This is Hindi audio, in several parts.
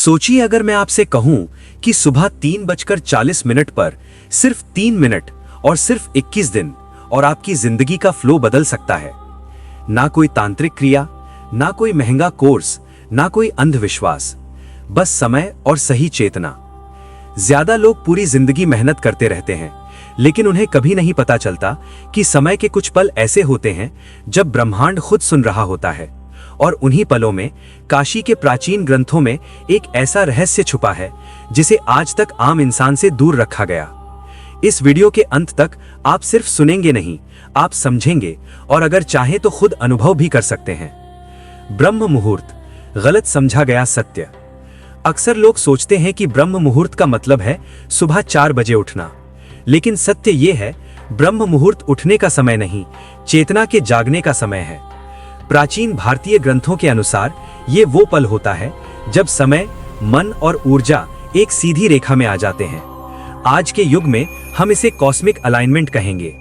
सोचिए अगर मैं आपसे कहूं कि सुबह 3:40 पर सिर्फ 3 मिनट और सिर्फ 21 दिन और आपकी जिंदगी का फ्लो बदल सकता है। ना कोई तांत्रिक क्रिया, ना कोई महंगा कोर्स, ना कोई अंधविश्वास, बस समय और सही चेतना। ज्यादा लोग पूरी जिंदगी मेहनत करते रहते हैं, लेकिन उन्हें कभी नहीं पता चलता कि समय के कुछ पल ऐसे होते हैं जब ब्रह्मांड खुद सुन रहा होता है। और उन्हीं पलों में काशी के प्राचीन ग्रंथों में एक ऐसा रहस्य छुपा है जिसे आज तक आम इंसान से दूर रखा गया। इस वीडियो के अंत तक आप सिर्फ सुनेंगे नहीं, आप समझेंगे और अगर चाहें तो खुद अनुभव भी कर सकते हैं। ब्रह्म मुहूर्त, गलत समझा गया सत्य। अक्सर लोग सोचते हैं कि ब्रह्म मुहूर्त का मतलब है सुबह 4 बजे उठना, लेकिन सत्य यह है ब्रह्म मुहूर्त उठने का समय नहीं, चेतना के जागने का समय है। प्राचीन भारतीय ग्रंथों के अनुसार ये वो पल होता है जब समय, मन और ऊर्जा एक सीधी रेखा में आ जाते हैं। आज के युग में हम इसे कॉस्मिक अलाइनमेंट कहेंगे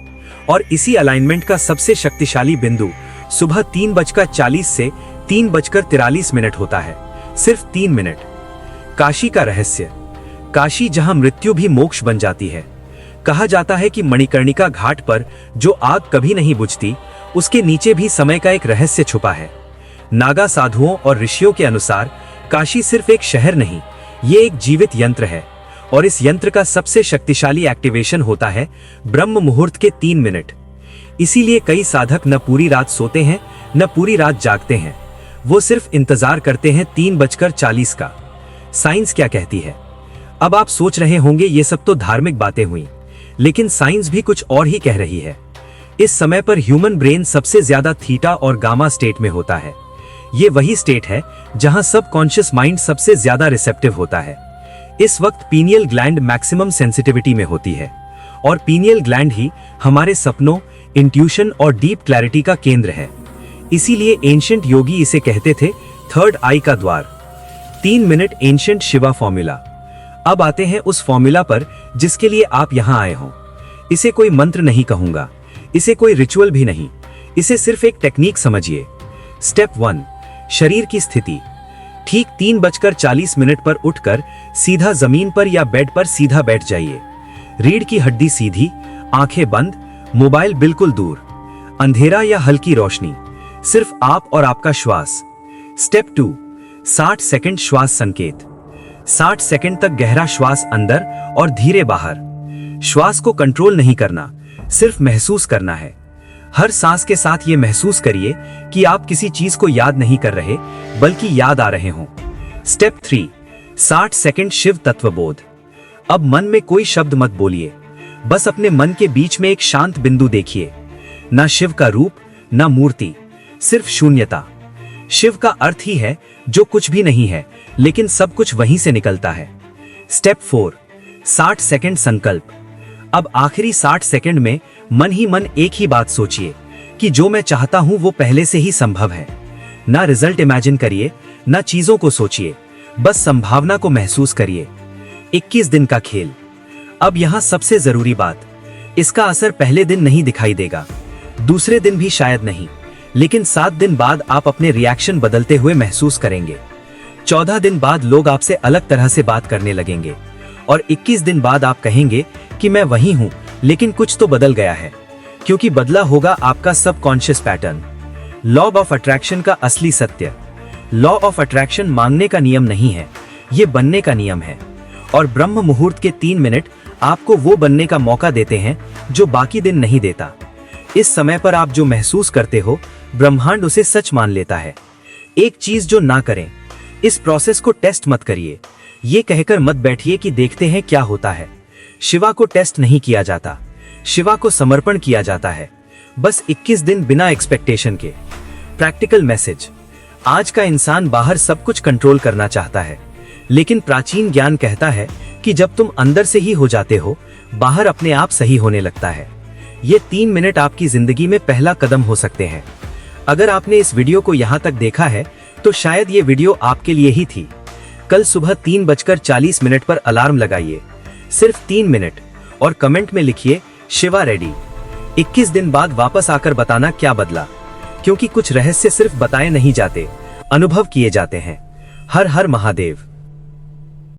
और इसी अलाइनमेंट का सबसे शक्तिशाली बिंदु सुबह 3:40 से 3:43 होता है। सिर्फ 3 मिनट। काशी का रहस्य। काशी जहां मृत्यु भी मोक्ष बन जाती है। कहा जाता है कि मणिकर्णिका घाट पर जो आग कभी नहीं बुझती, उसके नीचे भी समय का एक रहस्य छुपा है। नागा साधुओं और ऋषियों के अनुसार काशी सिर्फ एक शहर नहीं, ये एक जीवित यंत्र है और इस यंत्र का सबसे शक्तिशाली एक्टिवेशन होता है ब्रह्म मुहूर्त के 3 मिनट। इसीलिए कई साधक न पूरी रात सोते हैं, न पूरी रात जागते हैं। वो सिर्फ इंतजार करते हैं 3:40 का। साइंस क्या कहती है? अब आप सोच रहे होंगे ये सब तो धार्मिक बातें हुई, लेकिन साइंस भी कुछ और ही कह रही है। इस समय पर ह्यूमन ब्रेन सबसे ज्यादा थीटा और गामा स्टेट में होता है। ये वही स्टेट है जहां सबकॉन्शियस माइंड सबसे ज्यादा रिसेप्टिव होता है। इस वक्त पीनियल ग्लैंड मैक्सिमम सेंसिटिविटी में होती है और पीनियल ग्लैंड ही हमारे सपनों, इंट्यूशन और डीप क्लैरिटी का केंद्र है। इसीलिए एंशिएंट योगी इसे कहते थे थर्ड आई का द्वार। 3 मिनट एंशिएंट शिवा फॉर्मूला। अब आते हैं उस फॉर्मूला पर जिसके लिए आप यहां आए हों। इसे कोई मंत्र नहीं कहूंगा, इसे कोई रिचुअल भी नहीं, इसे सिर्फ एक टेक्निक समझिए। स्टेप 1, शरीर की स्थिति। ठीक 3:40 पर उठकर सीधा जमीन पर या बेड पर सीधा बैठ जाइए। रीढ़ की हड्डी सीधी, आंखें बंद, मोबाइल बिल्कुल दूर, अंधेरा या हल्की रोशनी, सिर्फ आप और आपका श्वास। स्टेप 2, 60 सेकंड श्वास संकेत। 60 सेकंड तक गहरा श्वास अंदर और धीरे बाहर। श्वास को कंट्रोल नहीं करना, सिर्फ महसूस करना है। हर सांस के साथ ये महसूस करिए कि आप किसी चीज को याद नहीं कर रहे, बल्कि याद आ रहे हों। स्टेप 3, 60 सेकंड शिव तत्वबोध। अब मन में कोई शब्द मत बोलिए, बस अपने मन के बीच में एक शांत बिंदु देखिए। ना शिव का रूप, ना मूर्ति, सिर्फ शून्यता। शिव का अर्थ ही है जो कुछ भी नहीं है, लेकिन सब कुछ वहीं से निकलता है। स्टेप 4, 60 सेकंड संकल्प। अब आखिरी 60 सेकंड में मन ही मन एक ही बात सोचिए कि जो मैं चाहता हूं वो पहले से ही संभव है। ना रिजल्ट इमेजिन करिए, ना चीजों को सोचिए, बस संभावना को महसूस करिए। 21 दिन का खेल। अब यहां सबसे जरूरी बात, इसका असर पहले दिन नहीं दिखाई देगा, दूसरे दिन भी शायद नहीं, लेकिन 7 दिन बाद आप अपने रिएक्शन बदलते हुए महसूस करेंगे। 14 दिन बाद लोग आपसे अलग तरह से बात करने लगेंगे और 21 दिन बाद आप कहेंगे कि मैं वही हूं, लेकिन कुछ तो बदल गया है, क्योंकि बदला होगा आपका subconscious pattern. Law of attraction का असली सत्य। लॉ ऑफ अट्रैक्शन मांगने का नियम नहीं है, ये बनने का नियम है। और ब्रह्म मुहूर्त के 3 मिनट आपको वो बनने का मौका देते हैं जो बाकी दिन नहीं देता। इस समय पर आप जो महसूस करते हो, ब्रह्मांड उसे सच मान लेता है। एक चीज जो ना करें, इस प्रोसेस को टेस्ट मत करिए। ये कहकर मत बैठिए कि देखते हैं क्या होता है। शिवा को टेस्ट नहीं किया जाता, शिवा को समर्पण किया जाता है। बस 21 दिन बिना एक्सपेक्टेशन के। Practical message. आज का इंसान बाहर सब कुछ कंट्रोल करना चाहता है, लेकिन प्राचीन ज्ञान कहता है कि जब तुम अंदर से ही हो जाते हो, बाहर अपने आप सही होने लगता है। ये 3 मिनट आपकी जिंदगी में पहला कदम हो सकते हैं। अगर आपने इस वीडियो को यहाँ तक देखा है तो शायद ये वीडियो आपके लिए ही थी। कल सुबह 3:40 पर अलार्म लगाइए, सिर्फ 3 मिनट, और कमेंट में लिखिए शिवा रेडी। 21 दिन बाद वापस आकर बताना क्या बदला, क्योंकि कुछ रहस्य सिर्फ बताए नहीं जाते, अनुभव किए जाते हैं। हर हर महादेव।